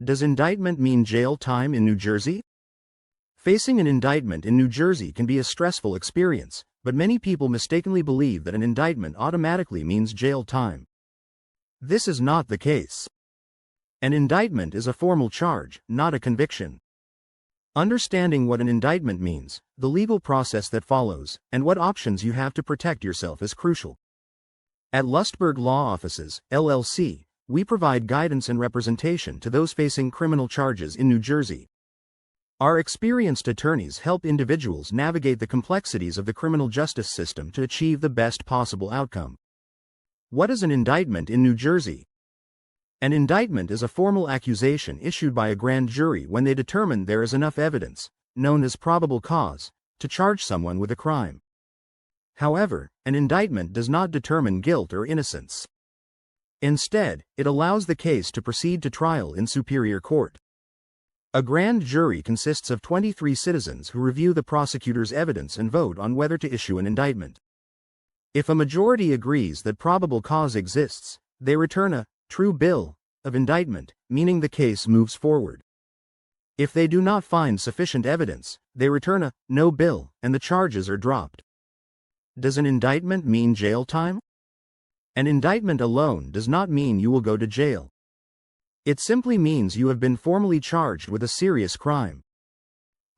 Does indictment mean jail time in New Jersey? Facing an indictment in New Jersey can be a stressful experience, but many people mistakenly believe that an indictment automatically means jail time. This is not the case. An indictment is a formal charge, not a conviction. Understanding what an indictment means, the legal process that follows, and what options you have to protect yourself is crucial. At Lustberg Law Offices, LLC, we provide guidance and representation to those facing criminal charges in New Jersey. Our experienced attorneys help individuals navigate the complexities of the criminal justice system to achieve the best possible outcome. What is an indictment in New Jersey? An indictment is a formal accusation issued by a grand jury when they determine there is enough evidence, known as probable cause, to charge someone with a crime. However, an indictment does not determine guilt or innocence. Instead, it allows the case to proceed to trial in superior court. A grand jury consists of 23 citizens who review the prosecutor's evidence and vote on whether to issue an indictment. If a majority agrees that probable cause exists, they return a true bill of indictment, meaning the case moves forward. If they do not find sufficient evidence, they return a no bill, and the charges are dropped. Does an indictment mean jail time? An indictment alone does not mean you will go to jail. It simply means you have been formally charged with a serious crime.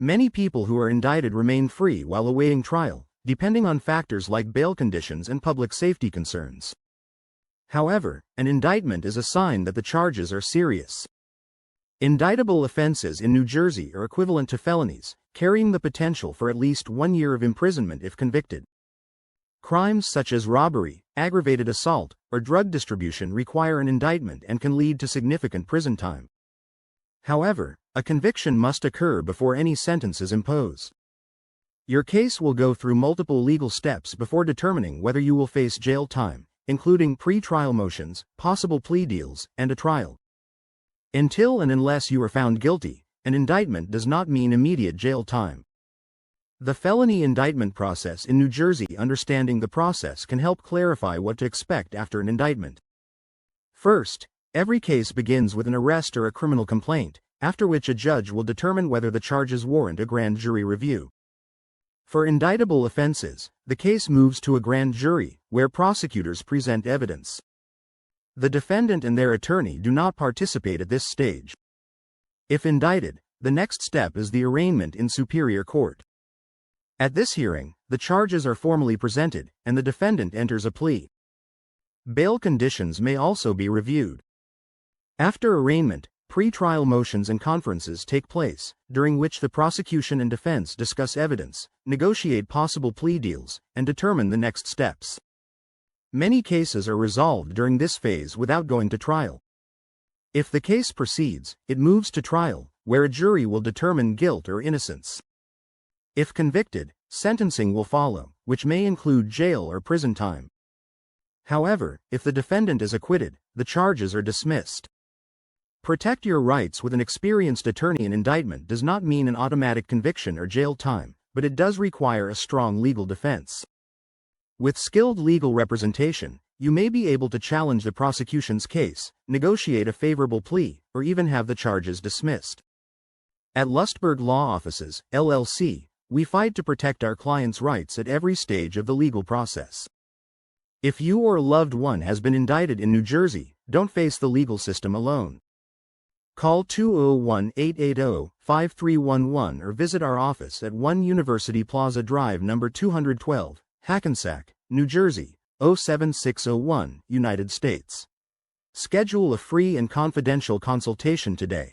Many people who are indicted remain free while awaiting trial, depending on factors like bail conditions and public safety concerns. However, an indictment is a sign that the charges are serious. Indictable offenses in New Jersey are equivalent to felonies, carrying the potential for at least 1 year of imprisonment if convicted. Crimes such as robbery, aggravated assault, or drug distribution require an indictment and can lead to significant prison time. However, a conviction must occur before any sentence is imposed. Your case will go through multiple legal steps before determining whether you will face jail time, including pre-trial motions, possible plea deals, and a trial. Until and unless you are found guilty, an indictment does not mean immediate jail time. The felony indictment process in New Jersey. Understanding the process can help clarify what to expect after an indictment. First, every case begins with an arrest or a criminal complaint, after which a judge will determine whether the charges warrant a grand jury review. For indictable offenses, the case moves to a grand jury, where prosecutors present evidence. The defendant and their attorney do not participate at this stage. If indicted, the next step is the arraignment in superior court. At this hearing, the charges are formally presented, and the defendant enters a plea. Bail conditions may also be reviewed. After arraignment, pre-trial motions and conferences take place, during which the prosecution and defense discuss evidence, negotiate possible plea deals, and determine the next steps. Many cases are resolved during this phase without going to trial. If the case proceeds, it moves to trial, where a jury will determine guilt or innocence. If convicted, sentencing will follow, which may include jail or prison time. However, if the defendant is acquitted, the charges are dismissed. Protect your rights with an experienced attorney. An indictment does not mean an automatic conviction or jail time, but it does require a strong legal defense. With skilled legal representation, you may be able to challenge the prosecution's case, negotiate a favorable plea, or even have the charges dismissed. At Lustberg Law Offices, LLC, we fight to protect our clients' rights at every stage of the legal process. If you or a loved one has been indicted in New Jersey, don't face the legal system alone. Call 201-880-5311 or visit our office at 1 University Plaza Drive number 212, Hackensack, New Jersey, 07601, United States. Schedule a free and confidential consultation today.